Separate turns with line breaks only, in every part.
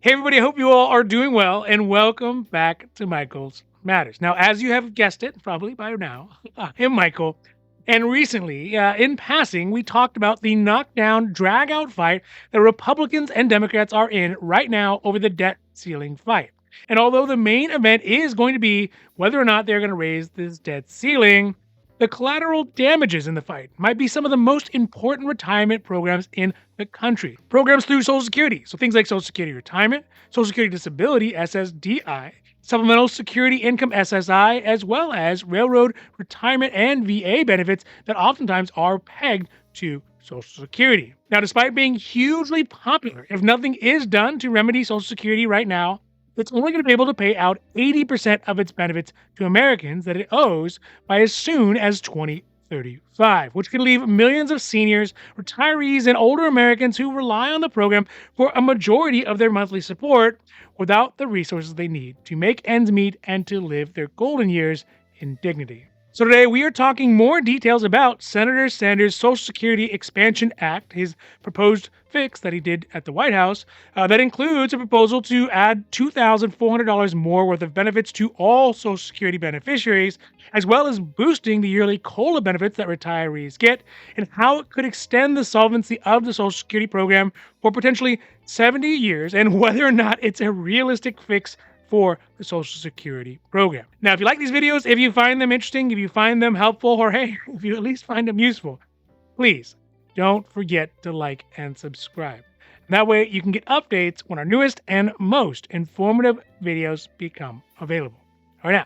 Hey, everybody, I hope you all are doing well, and welcome back to Michael's Matters. Now, as you have guessed it, probably by now, I am Michael. And recently, in passing, we talked about the knockdown, drag out fight that Republicans and Democrats are in right now over the debt ceiling fight. And although the main event is going to be whether or not they're going to raise this debt ceiling, the collateral damages in the fight might be some of the most important retirement programs in the country. Programs through Social Security, so things like Social Security Retirement, Social Security Disability SSDI, Supplemental Security Income SSI, as well as Railroad Retirement and VA benefits that oftentimes are pegged to Social Security. Now, despite being hugely popular, if nothing is done to remedy Social Security right now, it's only going to be able to pay out 80% of its benefits to Americans that it owes by as soon as 2035, which could leave millions of seniors, retirees, and older Americans who rely on the program for a majority of their monthly support without the resources they need to make ends meet and to live their golden years in dignity. So today we are talking more details about Senator Sanders' Social Security Expansion Act, his proposed fix that he did at the White House, that includes a proposal to add $2,400 more worth of benefits to all Social Security beneficiaries, as well as boosting the yearly COLA benefits that retirees get, and how it could extend the solvency of the Social Security program for potentially 70 years, and whether or not it's a realistic fix for the Social Security program. Now, if you like these videos, if you find them interesting, if you find them helpful, or hey, if you at least find them useful, please don't forget to like and subscribe. That way you can get updates when our newest and most informative videos become available. All right, now,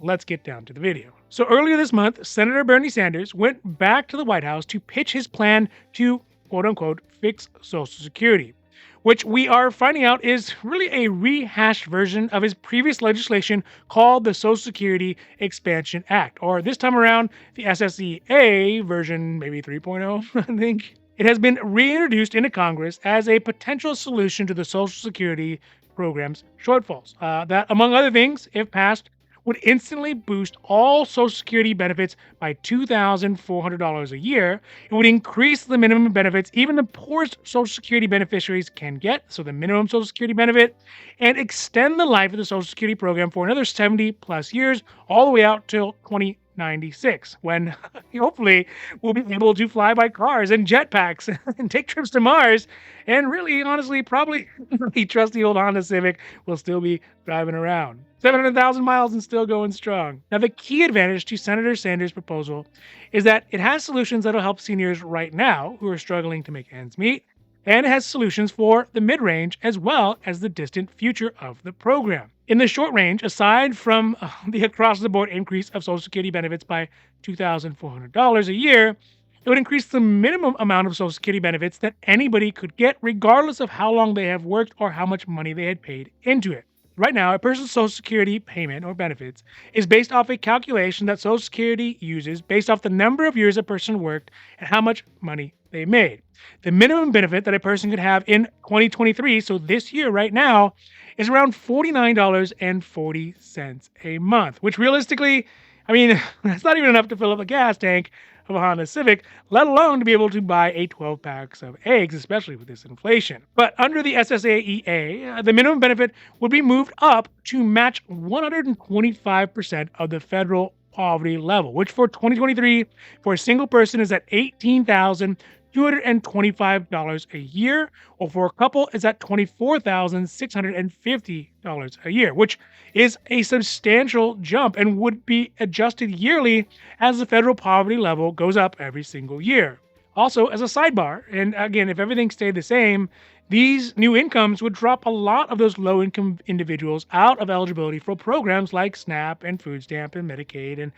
let's get down to the video. So earlier this month, Senator Bernie Sanders went back to the White House to pitch his plan to, quote unquote, fix Social Security, which we are finding out is really a rehashed version of his previous legislation called the Social Security Expansion Act, or this time around, the SSA version, maybe 3.0, I think. It has been reintroduced into Congress as a potential solution to the Social Security program's shortfalls. That, among other things, if passed, would instantly boost all Social Security benefits by $2,400 a year. It would increase the minimum benefits even the poorest Social Security beneficiaries can get, so the minimum Social Security benefit, and extend the life of the Social Security program for another 70 plus years, all the way out till 2096, when hopefully we'll be able to fly by cars and jetpacks and take trips to Mars. And really, honestly, probably the trusty old Honda Civic will still be driving around. 700,000 miles and still going strong. Now, the key advantage to Senator Sanders' proposal is that it has solutions that will help seniors right now who are struggling to make ends meet, and it has solutions for the mid-range as well as the distant future of the program. In the short range, aside from the across-the-board increase of Social Security benefits by $2,400 a year, it would increase the minimum amount of Social Security benefits that anybody could get, regardless of how long they have worked or how much money they had paid into it. Right now, a person's Social Security payment or benefits is based off a calculation that Social Security uses based off the number of years a person worked and how much money they made. The minimum benefit that a person could have in 2023, so this year right now, is around $49.40 a month, which realistically, I mean, that's not even enough to fill up a gas tank of a Honda Civic, let alone to be able to buy a 12 packs of eggs, especially with this inflation. But under the SSA, the minimum benefit would be moved up to match 125% of the federal poverty level, which for 2023 for a single person is at $18,225 a year, or for a couple is at $24,650 a year, which is a substantial jump and would be adjusted yearly as the federal poverty level goes up every single year. Also, as a sidebar, and again, if everything stayed the same, these new incomes would drop a lot of those low-income individuals out of eligibility for programs like SNAP and food stamp and Medicaid and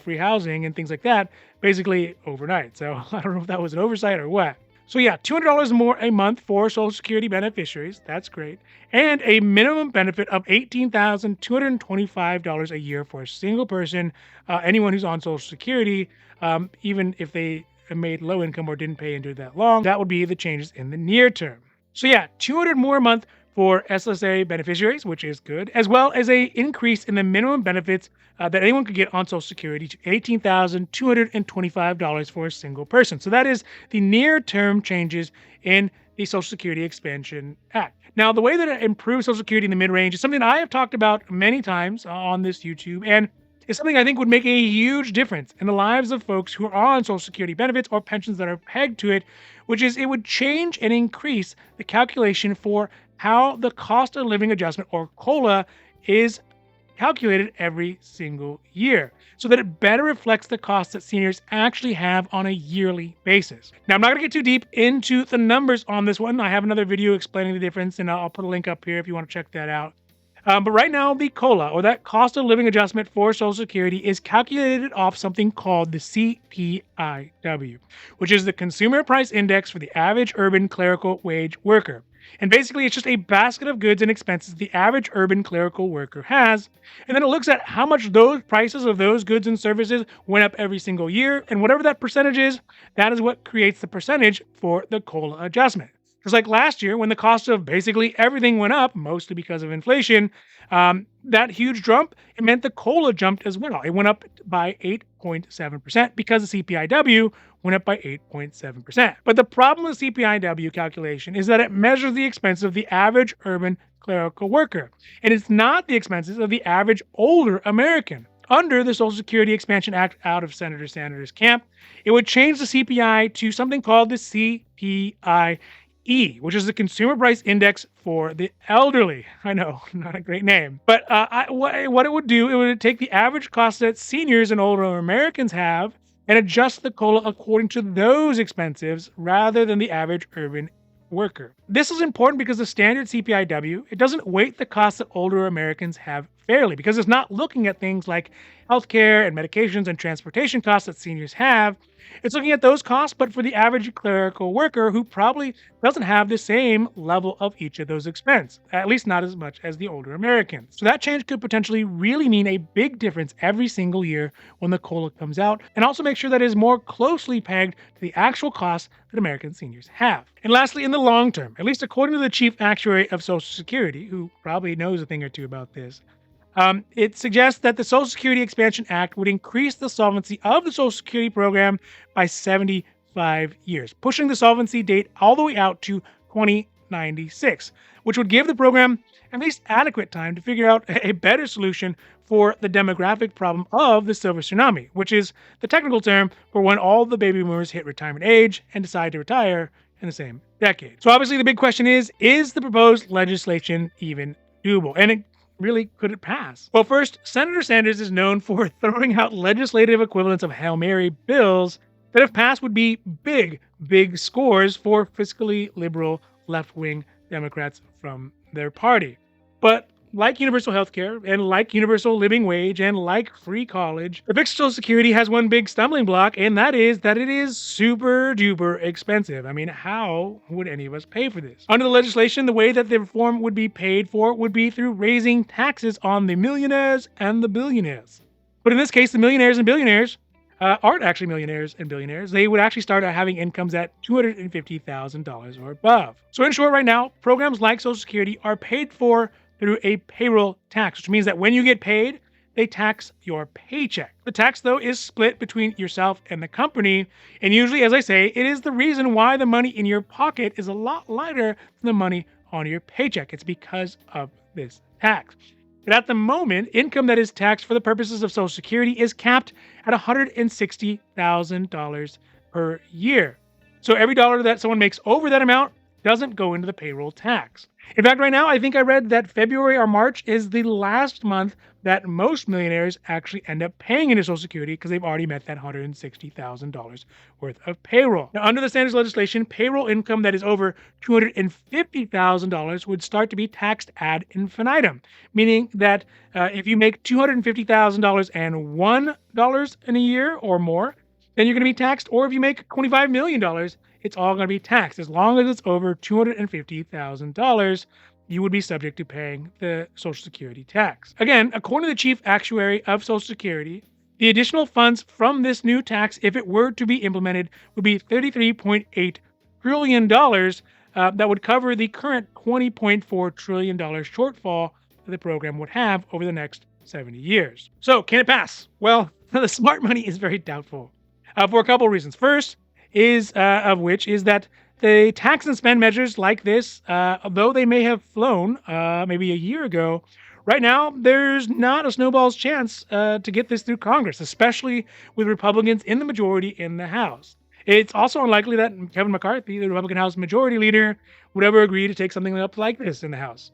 free housing and things like that, basically overnight. So I don't know if that was an oversight or what. So yeah, $200 more a month for Social Security beneficiaries. That's great. And a minimum benefit of $18,225 a year for a single person, anyone who's on Social Security, even if they made low income or didn't pay into it that long. That would be the changes in the near term. So yeah, $200 more a month for SSA beneficiaries, which is good, as well as a increase in the minimum benefits that anyone could get on Social Security to $18,225 for a single person. So that is the near-term changes in the Social Security Expansion Act. Now, the way that it improves Social Security in the mid-range is something I have talked about many times on this YouTube, and it's something I think would make a huge difference in the lives of folks who are on Social Security benefits or pensions that are pegged to it, which is it would change and increase the calculation for how the cost of living adjustment, or COLA, is calculated every single year so that it better reflects the costs that seniors actually have on a yearly basis. Now, I'm not going to get too deep into the numbers on this one. I have another video explaining the difference, and I'll put a link up here if you want to check that out. But right now, the COLA, or that cost of living adjustment for Social Security, is calculated off something called the CPIW, which is the Consumer Price Index for the average urban clerical wage worker. And basically, it's just a basket of goods and expenses the average urban clerical worker has. And then it looks at how much those prices of those goods and services went up every single year. And whatever that percentage is, that is what creates the percentage for the COLA adjustment. Just like last year, when the cost of basically everything went up, mostly because of inflation, that huge jump, it meant the COLA jumped as well. It went up by 8.7% because the CPIW went up by 8.7%. But the problem with CPIW calculation is that it measures the expenses of the average urban clerical worker, and it's not the expenses of the average older American. Under the Social Security Expansion Act out of Senator Sanders' camp, it would change the CPI to something called the CPI which is the Consumer Price Index for the elderly. I know, not a great name. But what it would do, it would take the average cost that seniors and older Americans have and adjust the COLA according to those expenses rather than the average urban worker. This is important because the standard CPIW, it doesn't weight the costs that older Americans have fairly, because it's not looking at things like healthcare and medications and transportation costs that seniors have. It's looking at those costs, but for the average clerical worker who probably doesn't have the same level of each of those expenses, at least not as much as the older Americans. So that change could potentially really mean a big difference every single year when the COLA comes out, and also make sure that it is more closely pegged to the actual costs that American seniors have. And lastly, in the long term, at least according to the chief actuary of Social Security, who probably knows a thing or two about this, it suggests that the Social Security Expansion Act would increase the solvency of the Social Security program by 75 years, pushing the solvency date all the way out to 2096, which would give the program at least adequate time to figure out a better solution for the demographic problem of the silver tsunami, which is the technical term for when all the baby boomers hit retirement age and decide to retire in the same decade. So obviously the big question is the proposed legislation even doable? And really, could it pass? Well, first, Senator Sanders is known for throwing out legislative equivalents of Hail Mary bills that, if passed, would be big scores for fiscally liberal left-wing Democrats from their party. But like universal health care and like universal living wage and like free college, the fixed Social Security has one big stumbling block, and that is that it is super duper expensive. I mean, how would any of us pay for this? Under the legislation, the way that the reform would be paid for would be through raising taxes on the millionaires and the billionaires. But in this case, the millionaires and billionaires aren't actually millionaires and billionaires. They would actually start out having incomes at $250,000 or above. So in short, right now, programs like Social Security are paid for through a payroll tax, which means that when you get paid, they tax your paycheck. The tax, though, is split between yourself and the company. And usually, as I say, it is the reason why the money in your pocket is a lot lighter than the money on your paycheck. It's because of this tax. But at the moment, income that is taxed for the purposes of Social Security is capped at $160,000 per year. So every dollar that someone makes over that amount doesn't go into the payroll tax. In fact, right now, I think I read that February or March is the last month that most millionaires actually end up paying into Social Security because they've already met that $160,000 worth of payroll. Now, under the Sanders legislation, payroll income that is over $250,000 would start to be taxed ad infinitum, meaning that if you make $250,001 in a year or more, then you're going to be taxed. Or if you make $25 million, it's all going to be taxed. As long as it's over $250,000, you would be subject to paying the Social Security tax. Again, according to the chief actuary of Social Security, the additional funds from this new tax, if it were to be implemented, would be $33.8 trillion that would cover the current $20.4 trillion shortfall that the program would have over the next 70 years. So, can it pass? Well, the smart money is very doubtful for a couple of reasons. First, of which is that the tax and spend measures like this, although they may have flown maybe a year ago, right now there's not a snowball's chance to get this through Congress, especially with Republicans in the majority in the House. It's also unlikely that Kevin McCarthy, the Republican House Majority Leader, would ever agree to take something up like this in the House.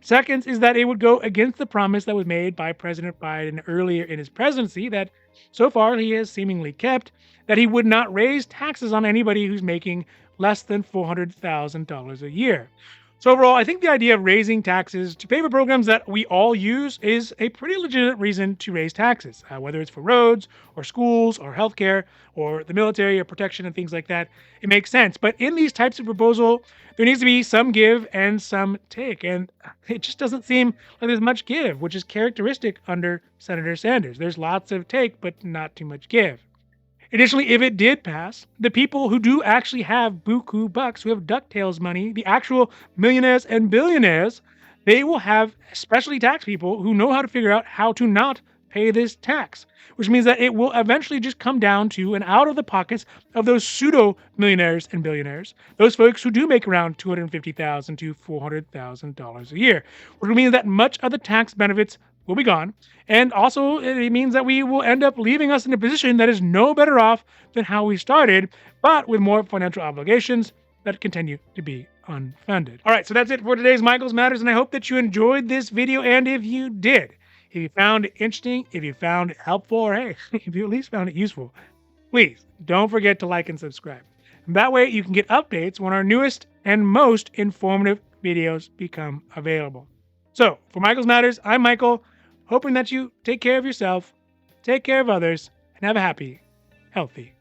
Second is that it would go against the promise that was made by President Biden earlier in his presidency that so far he has seemingly kept, that he would not raise taxes on anybody who's making less than $400,000 a year. So overall, I think the idea of raising taxes to pay for programs that we all use is a pretty legitimate reason to raise taxes, whether it's for roads or schools or healthcare or the military or protection and things like that. It makes sense. But in these types of proposal, there needs to be some give and some take. And it just doesn't seem like there's much give, which is characteristic under Senator Sanders. There's lots of take, but not too much give. Additionally, if it did pass, the people who do actually have buku bucks, who have DuckTales money, the actual millionaires and billionaires, they will have specially taxed people who know how to figure out how to not pay this tax, which means that it will eventually just come down to and out of the pockets of those pseudo millionaires and billionaires, those folks who do make around $250,000 to $400,000 a year, which means that much of the tax benefits will be gone. And also, it means that we will end up leaving us in a position that is no better off than how we started, but with more financial obligations that continue to be unfunded. All right, so that's it for today's Michael's Matters, and I hope that you enjoyed this video. And if you did, if you found it interesting, if you found it helpful, or hey, if you at least found it useful, please don't forget to like and subscribe. And that way you can get updates when our newest and most informative videos become available. So, for Michael's Matters, I'm Michael, hoping that you take care of yourself, take care of others, and have a happy, healthy